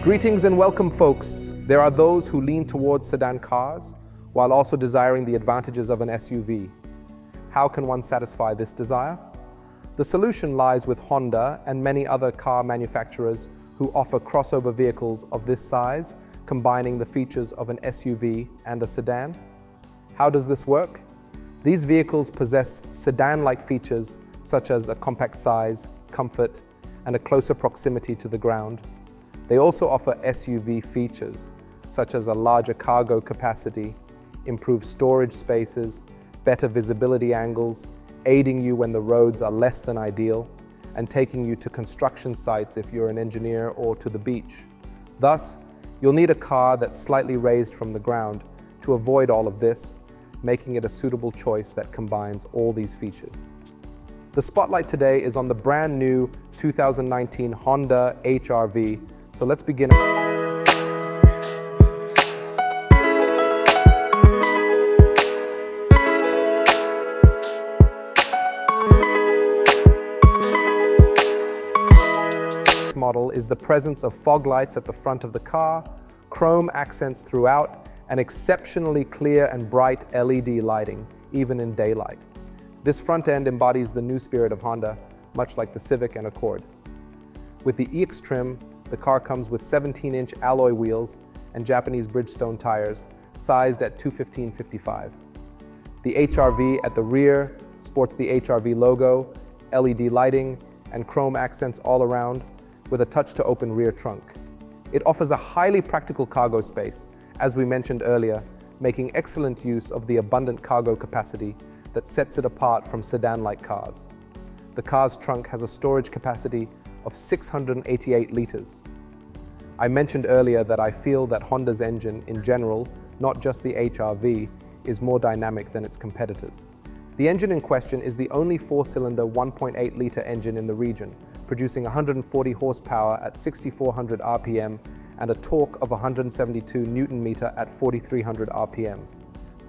Greetings and welcome, folks. There are those who lean towards sedan cars while also desiring the advantages of an SUV. How can one satisfy this desire? The solution lies with Honda and many other car manufacturers who offer crossover vehicles of this size, combining the features of an SUV and a sedan. How does this work? These vehicles possess sedan-like features such as a compact size, comfort, and a closer proximity to the ground. They also offer SUV features, such as a larger cargo capacity, improved storage spaces, better visibility angles, aiding you when the roads are less than ideal, and taking you to construction sites if you're an engineer or to the beach. Thus, you'll need a car that's slightly raised from the ground to avoid all of this, making it a suitable choice that combines all these features. The spotlight today is on the brand new 2019 Honda HRV. So let's begin. This model is the presence of fog lights at the front of the car, chrome accents throughout, and exceptionally clear and bright LED lighting, even in daylight. This front end embodies the new spirit of Honda, much like the Civic and Accord. With the EX trim, the car comes with 17-inch alloy wheels and Japanese Bridgestone tires, sized at 215/55. The HRV at the rear sports the HRV logo, LED lighting, and chrome accents all around, with a touch-to-open rear trunk. It offers a highly practical cargo space, as we mentioned earlier, making excellent use of the abundant cargo capacity that sets it apart from sedan-like cars. The car's trunk has a storage capacity of 688 liters. I mentioned earlier that I feel that Honda's engine in general, not just the HRV, is more dynamic than its competitors. The engine in question is the only four-cylinder 1.8-liter engine in the region, producing 140 horsepower at 6,400 RPM and a torque of 172 Newton-meter at 4,300 RPM.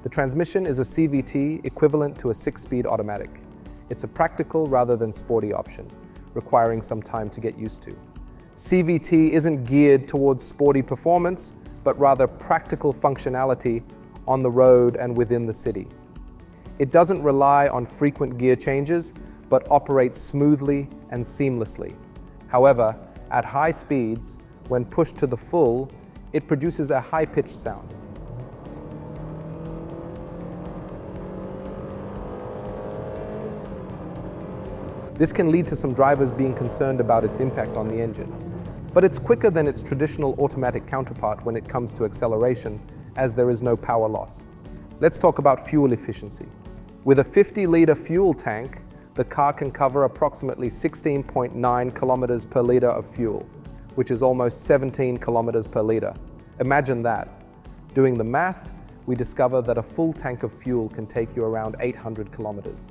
The transmission is a CVT equivalent to a 6-speed automatic. It's a practical rather than sporty option, requiring some time to get used to. CVT isn't geared towards sporty performance, but rather practical functionality on the road and within the city. It doesn't rely on frequent gear changes, but operates smoothly and seamlessly. However, at high speeds, when pushed to the full, it produces a high-pitched sound. This can lead to some drivers being concerned about its impact on the engine. But it's quicker than its traditional automatic counterpart when it comes to acceleration, as there is no power loss. Let's talk about fuel efficiency. With a 50-liter fuel tank, the car can cover approximately 16.9 kilometers per liter of fuel, which is almost 17 kilometers per liter. Imagine that. Doing the math, we discover that a full tank of fuel can take you around 800 kilometers.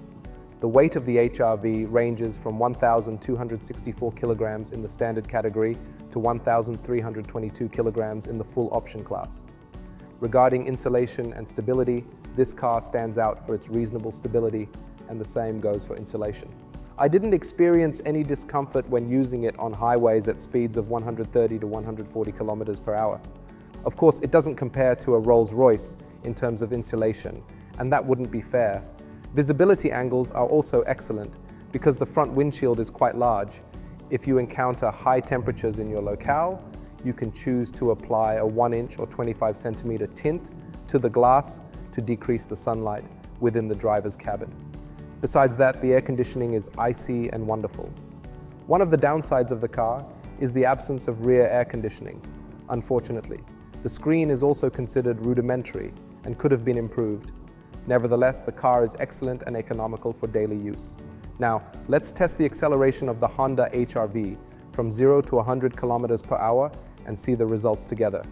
The weight of the HRV ranges from 1,264 kilograms in the standard category to 1,322 kilograms in the full option class. Regarding insulation and stability, this car stands out for its reasonable stability, and the same goes for insulation. I didn't experience any discomfort when using it on highways at speeds of 130 to 140 kilometers per hour. Of course, it doesn't compare to a Rolls-Royce in terms of insulation, and that wouldn't be fair. Visibility angles are also excellent because the front windshield is quite large. If you encounter high temperatures in your locale, you can choose to apply a 1-inch or 25 centimeter tint to the glass to decrease the sunlight within the driver's cabin. Besides that, the air conditioning is icy and wonderful. One of the downsides of the car is the absence of rear air conditioning, unfortunately. The screen is also considered rudimentary and could have been improved. Nevertheless, the car is excellent and economical for daily use. Now, let's test the acceleration of the Honda HRV from 0 to 100 kilometers per hour and see the results together.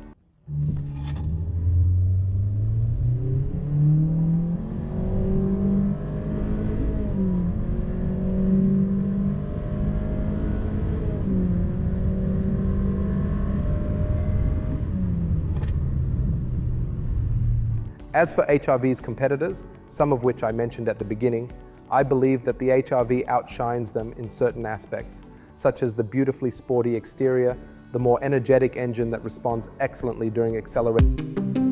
As for HRV's competitors, some of which I mentioned at the beginning, I believe that the HRV outshines them in certain aspects, such as the beautifully sporty exterior the more energetic engine that responds excellently during acceleration.